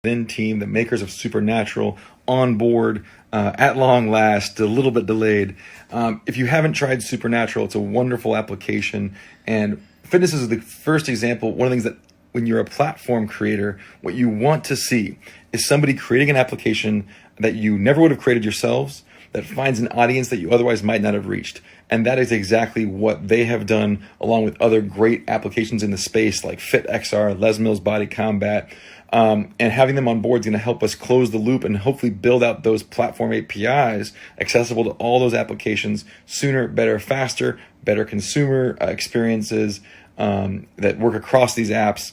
Then team, the makers of Supernatural, on board at long last, a little bit delayed. If you haven't tried Supernatural, it's a wonderful application. And fitness is the first example. One of the things that when you're a platform creator, what you want to see is somebody creating an application that you never would have created yourselves, that finds an audience that you otherwise might not have reached. And that is exactly what they have done, along with other great applications in the space like FitXR, Les Mills Body Combat. And having them on board is going to help us close the loop and hopefully build out those platform APIs accessible to all those applications sooner, better, faster, better consumer experiences that work across these apps.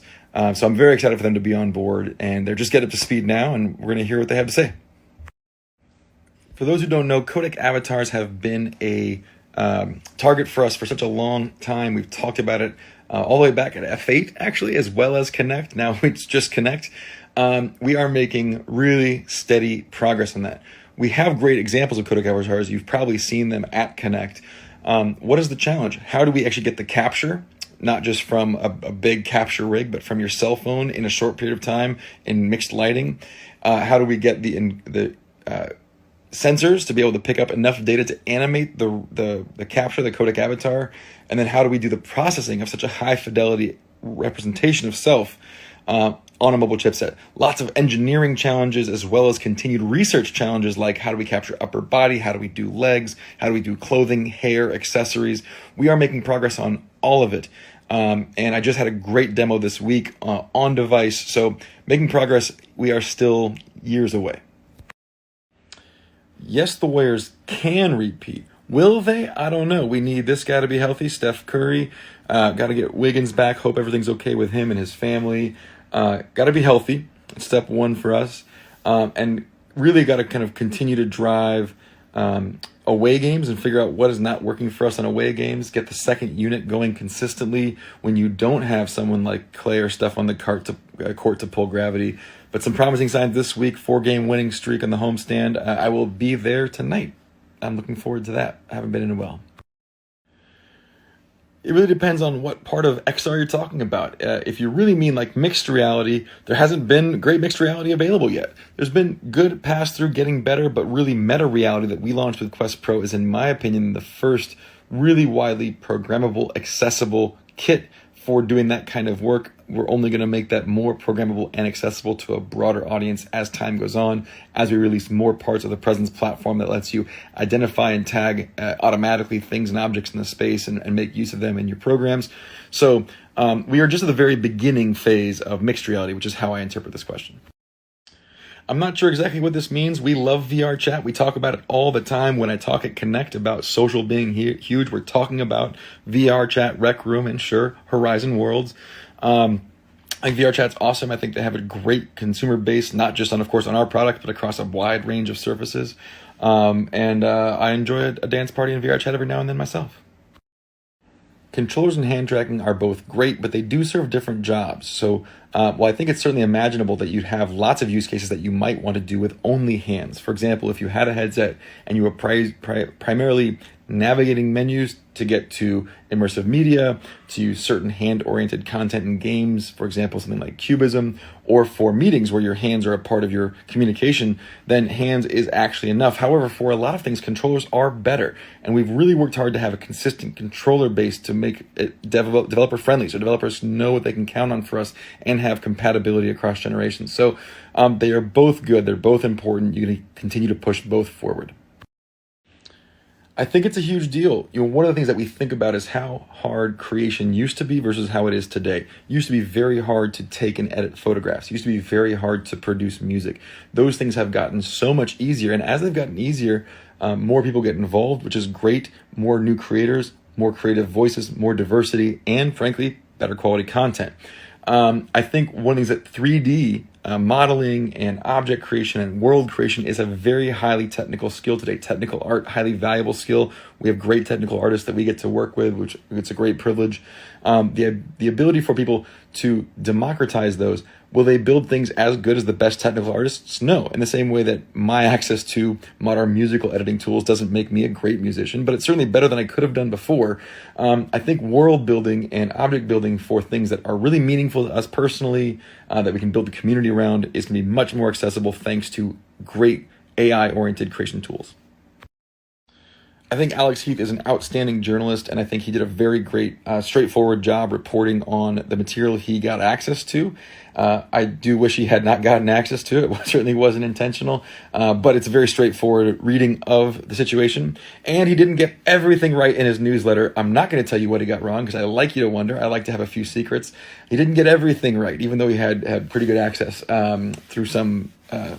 So I'm very excited for them to be on board, and they're just getting up to speed now, and we're going to hear what they have to say. For those who don't know, codec avatars have been a target for us for such a long time. We've talked about it all the way back at F8, actually, as well as Connect. Now it's just Connect. We are making really steady progress on that. We have great examples of codec avatars. You've probably seen them at Connect. What is the challenge? How do we actually get the capture, not just from a big capture rig, but from your cell phone in a short period of time in mixed lighting? How do we get the sensors to be able to pick up enough data to animate the capture, the codec avatar? And then how do we do the processing of such a high fidelity representation of self on a mobile chipset? Lots of engineering challenges, as well as continued research challenges, like how do we capture upper body? How do we do legs? How do we do clothing, hair, accessories? We are making progress on all of it. And I just had a great demo this week on device. So making progress, we are still years away. Yes, the Warriors can repeat. Will they? I don't know. We need this guy to be healthy, Steph Curry. Got to get Wiggins back. Hope everything's okay with him and his family. Got to be healthy. Step one for us. And really got to kind of continue to drive away games and figure out what is not working for us on away games. Get the second unit going consistently when you don't have someone like Clay or Steph on the court to pull gravity. But some promising signs this week, 4-game winning streak on the homestand. I will be there tonight. I'm looking forward to that. I haven't been in a while. It really depends on what part of XR you're talking about. If you really mean like mixed reality, there hasn't been great mixed reality available yet. There's been good pass-through, getting better, but really meta reality that we launched with Quest Pro is, in my opinion, the first really widely programmable, accessible kit for doing that kind of work. We're only going to make that more programmable and accessible to a broader audience as time goes on, as we release more parts of the Presence platform that lets you identify and tag automatically things and objects in the space and make use of them in your programs. So we are just at the very beginning phase of mixed reality, which is how I interpret this question. I'm not sure exactly what this means. We love VR chat. We talk about it all the time. When I talk at Connect about social being huge, we're talking about VR chat, Rec Room, and sure, Horizon Worlds. I think VR chat's awesome. I think they have a great consumer base, not just on, of course, on our product, but across a wide range of surfaces. And I enjoy a dance party in VR chat every now and then myself. Controllers and hand tracking are both great, but they do serve different jobs. So while I think it's certainly imaginable that you'd have lots of use cases that you might want to do with only hands. For example, if you had a headset and you were primarily navigating menus to get to immersive media, to use certain hand-oriented content in games, for example, something like Cubism, or for meetings where your hands are a part of your communication, then hands is actually enough. However, for a lot of things, controllers are better, and we've really worked hard to have a consistent controller base to make it developer-friendly, so developers know what they can count on for us and have compatibility across generations. So they are both good. They're both important. You're going to continue to push both forward. I think it's a huge deal. One of the things that we think about is how hard creation used to be versus how it is today. It used to be very hard to take and edit photographs. It used to be very hard to produce music. Those things have gotten so much easier. And as they've gotten easier, more people get involved, which is great. More new creators, more creative voices, more diversity, and frankly, better quality content. I think one of the things that 3D modeling and object creation and world creation is a very highly technical skill today. Technical art, highly valuable skill. We have great technical artists that we get to work with, which it's a great privilege. The ability for people to democratize those Will they build things as good as the best technical artists? No. In the same way that my access to modern musical editing tools doesn't make me a great musician, but it's certainly better than I could have done before. I think world building and object building for things that are really meaningful to us personally, that we can build a community around, is going to be much more accessible thanks to great AI-oriented creation tools. I think Alex Heath is an outstanding journalist, and I think he did a very great, straightforward job reporting on the material he got access to. I do wish he had not gotten access to it. It certainly wasn't intentional, but it's a very straightforward reading of the situation. And he didn't get everything right in his newsletter. I'm not going to tell you what he got wrong, because I like you to wonder. I like to have a few secrets. He didn't get everything right, even though he had pretty good access through some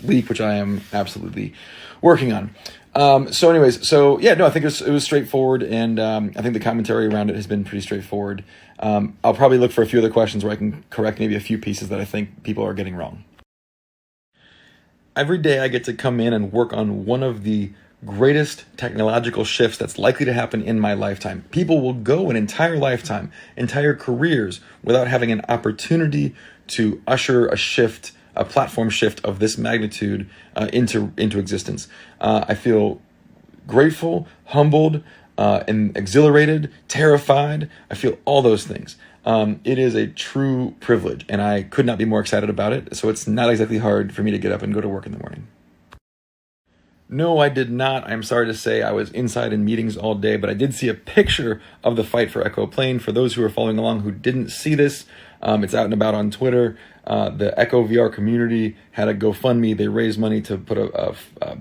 leak, which I am absolutely working on. I think it was straightforward, and I think the commentary around it has been pretty straightforward. I'll probably look for a few other questions where I can correct maybe a few pieces that I think people are getting wrong. Every day I get to come in and work on one of the greatest technological shifts that's likely to happen in my lifetime. People will go an entire lifetime, entire careers, without having an opportunity to usher a platform shift of this magnitude into existence. I feel grateful, humbled, and exhilarated, terrified. I feel all those things. It is a true privilege, and I could not be more excited about it. So it's not exactly hard for me to get up and go to work in the morning. No, I did not. I'm sorry to say I was inside in meetings all day, but I did see a picture of the fight for Echo Plane. For those who are following along who didn't see this, it's out and about on Twitter. The Echo VR community had a GoFundMe. They raised money to put a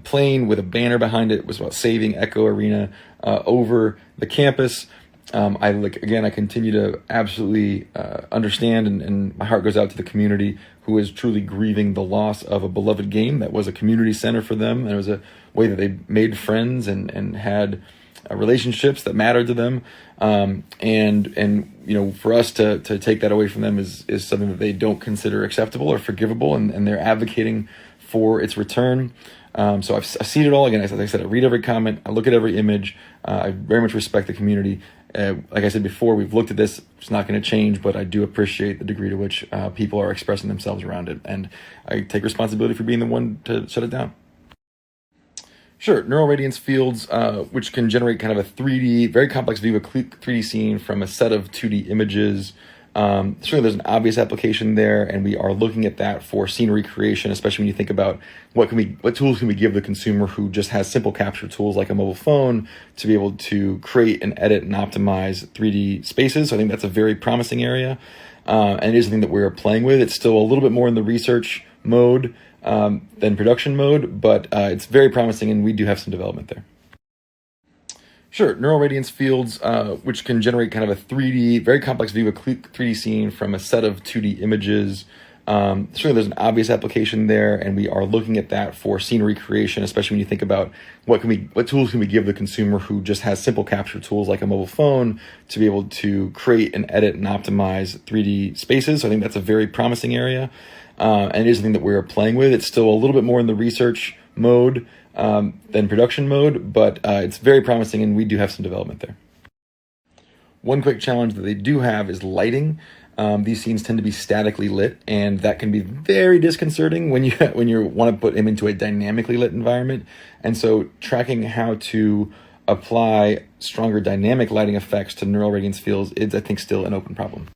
plane with a banner behind it. It was about saving Echo Arena over the campus. I continue to absolutely understand, and my heart goes out to the community who is truly grieving the loss of a beloved game that was a community center for them, and it was a way that they made friends and had relationships that mattered to them. For us to take that away from them is something that they don't consider acceptable or forgivable, and they're advocating for its return. So I've seen it all. Again, as I said, I read every comment, I look at every image. I very much respect the community. Like I said before, we've looked at this. It's not going to change, but I do appreciate the degree to which people are expressing themselves around it, and I take responsibility for being the one to shut it down. Sure, neural radiance fields, which can generate kind of a 3D, very complex view of a 3D scene from a set of 2D images. Certainly there's an obvious application there, and we are looking at that for scene recreation, especially when you think about what tools can we give the consumer who just has simple capture tools like a mobile phone to be able to create and edit and optimize 3D spaces. So I think that's a very promising area, and it is something that we're playing with. It's still a little bit more in the research mode than production mode, but it's very promising, and we do have some development there. Sure, neural radiance fields, which can generate kind of a 3D, very complex view of a 3D scene from a set of 2D images. Certainly there's an obvious application there, and we are looking at that for scene recreation, especially when you think about what tools can we give the consumer who just has simple capture tools like a mobile phone to be able to create and edit and optimize 3D spaces. So I think that's a very promising area, and it is something that we're playing with. It's still a little bit more in the research mode than production mode, but it's very promising, and we do have some development there. One quick challenge that they do have is lighting. These scenes tend to be statically lit, and that can be very disconcerting when you want to put them into a dynamically lit environment. And so tracking how to apply stronger dynamic lighting effects to neural radiance fields is, I think, still an open problem.